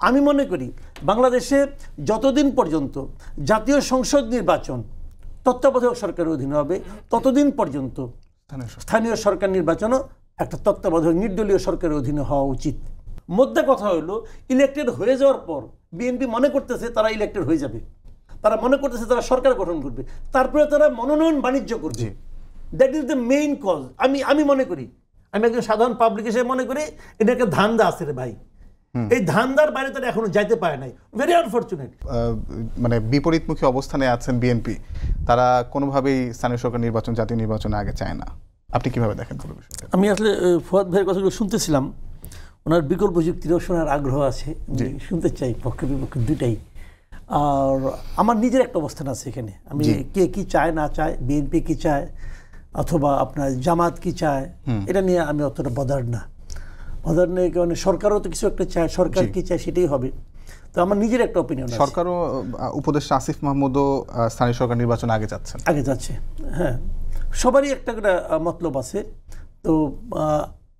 আমি মনে করি বাংলাদেশে যতদিন পর্যন্ত জাতীয় সংসদ নির্বাচন তত্ত্বাবধায়ক সরকারের অধীনে হবে ততদিন পর্যন্ত স্থানীয় সরকার নির্বাচনও একটা তত্ত্বাবধায়ক নির্দলীয় সরকারের অধীনে হওয়া উচিত। মধ্যে কথা হলো ইলেক্টেড হয়ে যাওয়ার পর বিএনপি মনে করতেছে তারা ইলেক্টেড হয়ে যাবে, তারা মনে করতেছে তারা সরকার গঠন করবে, তারপরে তারা মনোনয়ন বাণিজ্য করবে। That is the main cause. আমি মনে করি, আমি একজন সাধারণ পাবলিক হিসেবে মনে করি এটা একটা ধান্দা আছে রে ভাই। এই ধান্দার বাইরে তারা এখনো যাইতে পারে নাই, ভেরি আনফরচুনেট। মানে বিপরীতমুখী অবস্থানে আছেন বিএনপি, তারা কোনোভাবেই স্থানীয় সরকার নির্বাচন জাতীয় নির্বাচনে আগে চায় না। আপনি কিভাবে দেখেন পুরো বিষয়টা? আমি আসলে ফুয়াদ ভাইয়ের কথাগুলো শুনতেছিলাম, ওনার বিকল্প যুক্তিরও শোনার আগ্রহ আছে, শুনতে চাই পক্ষে বিপক্ষে দুটাই। আর আমার নিজের একটা অবস্থান আছে এখানে, আমি কে কি চায় না চায়, বিএনপি কি চায় অথবা আপনার জামাত কি চায়, এটা নিয়ে আমি অতটা বদার না। বদার নেই কারণ সরকারও তো কিছু একটা চায়, সরকার কি চায় সেটাই হবে। তো আমার নিজের একটা অপিনিয়ন। সরকারও উপদেষ্টা আসিফ মাহমুদও স্থানীয় সরকার নির্বাচন আগে যাচ্ছে। হ্যাঁ, সবারই একটা করে মতলব আছে। তো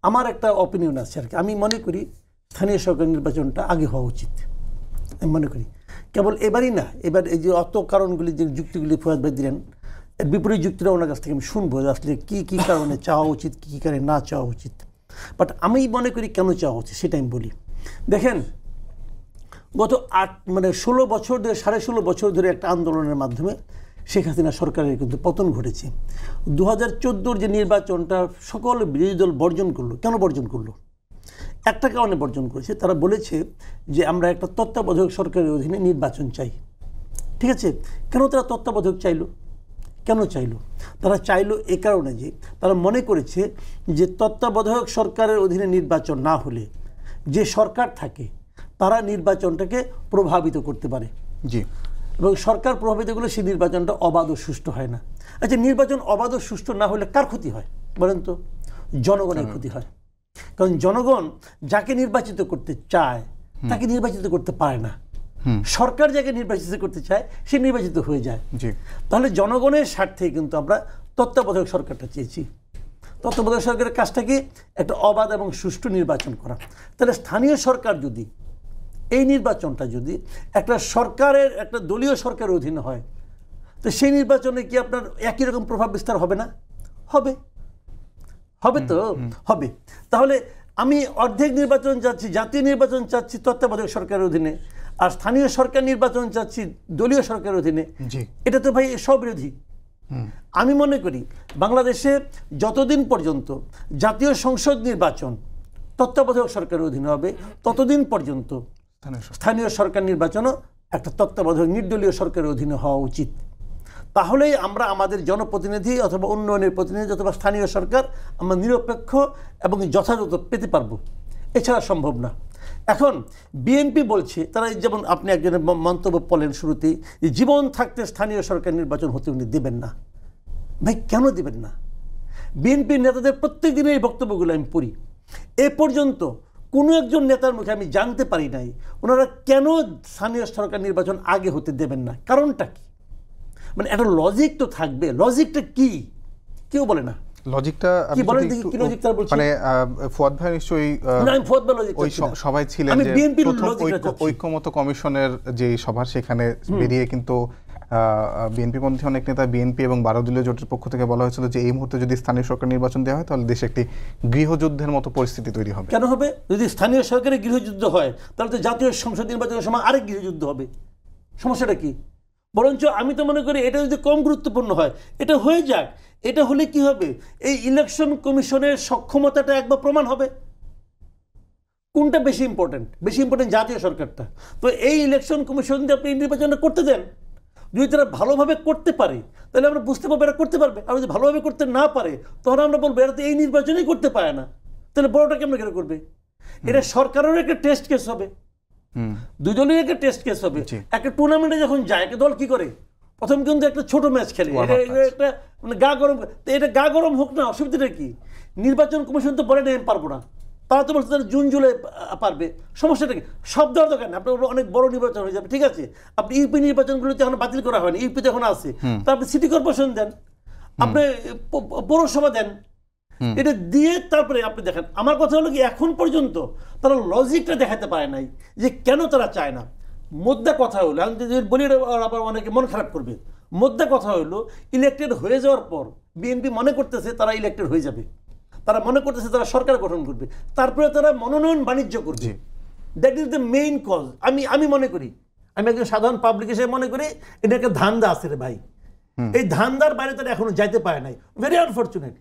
আমার একটা অপিনিয়ন আছে আর কি। আমি মনে করি স্থানীয় সরকার নির্বাচনটা আগে হওয়া উচিত। আমি মনে করি কেবল এবারই না, এবার এই যে অত কারণগুলি যে যুক্তিগুলি ফুয়াদ ভাই দিলেন, এর বিপরীত যুক্তিটা ওনার কাছ থেকে আমি শুনবো আসলে কী কী কারণে চাওয়া উচিত, কী কী কারণে না চাওয়া উচিত। বাট আমি মনে করি কেন চাওয়া উচিত সেটা আমি বলি। দেখেন, গত 16 বছর ধরে, 16.5 বছর ধরে একটা আন্দোলনের মাধ্যমে শেখ হাসিনা সরকারের কিন্তু পতন ঘটেছে। 2014 যে নির্বাচনটা সকল বিরোধী দল বর্জন করলো। কেন বর্জন করলো? একটা কারণে বর্জন করেছে, তারা বলেছে যে আমরা একটা তত্ত্বাবধায়ক সরকারের অধীনে নির্বাচন চাই। ঠিক আছে, কেন তারা তত্ত্বাবধায়ক চাইলো? কেন চাইলো? তারা চাইলো এ কারণে যে তারা মনে করেছে যে তত্ত্বাবধায়ক সরকারের অধীনে নির্বাচন না হলে যে সরকার থাকে তারা নির্বাচনটাকে প্রভাবিত করতে পারে। জি, এবং সরকার প্রভাবিত করলে সেই নির্বাচনটা অবাধ ও সুষ্ঠু হয় না। আচ্ছা, নির্বাচন অবাধ ও সুষ্ঠু না হলে কার ক্ষতি হয় বলেন তো? জনগণের ক্ষতি হয়। কারণ জনগণ যাকে নির্বাচিত করতে চায় তাকে নির্বাচিত করতে পারে না। সরকার যাকে নির্বাচিত করতে চায় সে নির্বাচিত হয়ে যায়। তাহলে জনগণের স্বার্থে কিন্তু আমরা তত্ত্বাবধায়ক সরকারটা চেয়েছি। তত্ত্বাবধায়ক সরকারের কাজটা কি? একটা অবাধ এবং সুষ্ঠু নির্বাচন করা। তাহলে স্থানীয় সরকার যদি এই নির্বাচনটা যদি একটা সরকারের, একটা দলীয় সরকারের অধীনে হয়, তো সেই নির্বাচনে কি আপনার একই রকম প্রভাব বিস্তার হবে না? হবে, হবে তো হবে। তাহলে আমি অর্ধেক নির্বাচন চাচ্ছি, জাতীয় নির্বাচন চাচ্ছি তত্ত্বাবধায়ক সরকারের অধীনে, আর স্থানীয় সরকার নির্বাচন চাচ্ছি দলীয় সরকারের অধীনে। এটা তো ভাই স্ববিরোধী। আমি মনে করি বাংলাদেশে যতদিন পর্যন্ত জাতীয় সংসদ নির্বাচন তত্ত্বাবধায়ক সরকারের অধীনে হবে ততদিন পর্যন্ত স্থানীয় সরকার নির্বাচনও একটা তত্ত্বাবধায়ক নির্দলীয় সরকারের অধীনে হওয়া উচিত। তাহলেই আমরা আমাদের জনপ্রতিনিধি অথবা উন্নয়নের প্রতিনিধি অথবা স্থানীয় সরকার আমরা নিরপেক্ষ এবং যথাযথ পেতে পারবো, এছাড়া সম্ভব না। এখন বিএনপি বলছে, তারা যেমন আপনি একজনের মন্তব্য বলেন শুরুতেই, জীবন থাকতে স্থানীয় সরকার নির্বাচন হতে উনি দেবেন না। ভাই কেন দেবেন না? বিএনপির নেতাদের প্রত্যেক দিনের এই বক্তব্যগুলো আমি পড়ি, এ পর্যন্ত কোনো একজন নেতার মুখে আমি জানতে পারি নাই ওনারা কেন স্থানীয় সরকার নির্বাচন আগে হতে দেবেন না। কারণটা কি? মানে একটা লজিক তো থাকবে, লজিকটা কি কেউ বলে না। লজিকটা কি বলেন দেখি, কি লজিক তারা বলছে? মানে ফুয়াদ ভাই নিশ্চয়ই ওই সবাই ছিলেন যে প্রথম ঐক্যমত কমিশনের যে সভা, সেখানে বেরিয়ে কিন্তু বিএনপি পন্থী অনেক নেতা, বিএনপি এবং 12 দলীয় জোটের পক্ষ থেকে বলা হয়েছিল যে এই মুহূর্তে যদি স্থানীয় সরকার নির্বাচন দেওয়া হয় তাহলে দেশে একটি গৃহযুদ্ধের মতো পরিস্থিতি তৈরি হবে। কেন হবে? যদি স্থানীয় সরকারের গৃহযুদ্ধ হয় তাহলে তো জাতীয় সংসদ নির্বাচনের সময় আরেক গৃহযুদ্ধ হবে। সমস্যাটা কি? বরঞ্চ আমি তো মনে করি এটা যদি কম গুরুত্বপূর্ণ হয় এটা হয়ে যাক। এটা হলে কি হবে? এই ইলেকশন কমিশনের সক্ষমতাটা একবার প্রমাণ হবে। কোনটা বেশি ইম্পর্টেন্ট? বেশি ইম্পর্টেন্ট জাতীয় সরকারটা। তো এই ইলেকশন কমিশন দিয়ে আপনি নির্বাচনটা করতে দেন, যদি তারা ভালোভাবে করতে পারে তাহলে আমরা বুঝতে পারবো এরা করতে পারবে। আর যদি ভালোভাবে করতে না পারে তখন আমরা বলবো এরা তো এই নির্বাচনই করতে পারে না, তাহলে বড়টা কেমন কেন করবে? এটা সরকারেরও একটা টেস্ট কেস হবে, দুজনের একটা টেস্ট কেস হবে। একটা টুর্নামেন্টে যখন যায় একটা দল কি করে? প্রথম কিন্তু একটা ছোট ম্যাচ খেলে, একটা মানে গা গরম। এটা গা গরম হোক না, অসুবিধাটা কি? নির্বাচন কমিশন তো বলে না আমি পারবো না, তারা তো বলছে তারা জুন জুলাই পারবে। সমস্যাটা কি? সব দেওয়ার দরকার নেই, আপনার অনেক বড় নির্বাচন হয়ে যাবে। ঠিক আছে, আপনি ইউপি নির্বাচনগুলোতে এখন বাতিল করা হয়নি, ইউপিতে এখন আছে, তা আপনি সিটি কর্পোরেশন দেন, আপনি পৌরসভা দেন, এটা দিয়ে তারপরে আপনি দেখেন, আমার কথা হলো কি এখন পর্যন্ত তারা লজিকটা দেখাতে পারে নাই যে কেন তারা চায় না। মোদ্দা কথা হলো, আমি যদি বলি আবার অনেকে মন খারাপ করবে, মোদ্দা কথা হলো ইলেক্টেড হয়ে যাওয়ার পর বিএনপি মনে করতেছে তারা ইলেক্টেড হয়ে যাবে, তারা মনে করতেছে তারা সরকার গঠন করবে, তারপরে তারা মনোনয়ন বাণিজ্য করবে। That is the main cause. আমি মনে করি, আমি একজন সাধারণ পাবলিক হিসেবে মনে করি এটা একটা ধান্দা আছে রে ভাই। এই ধান্দার বাইরে তারা এখনো যাইতে পারে নাই, ভেরি আনফর্চুনেট।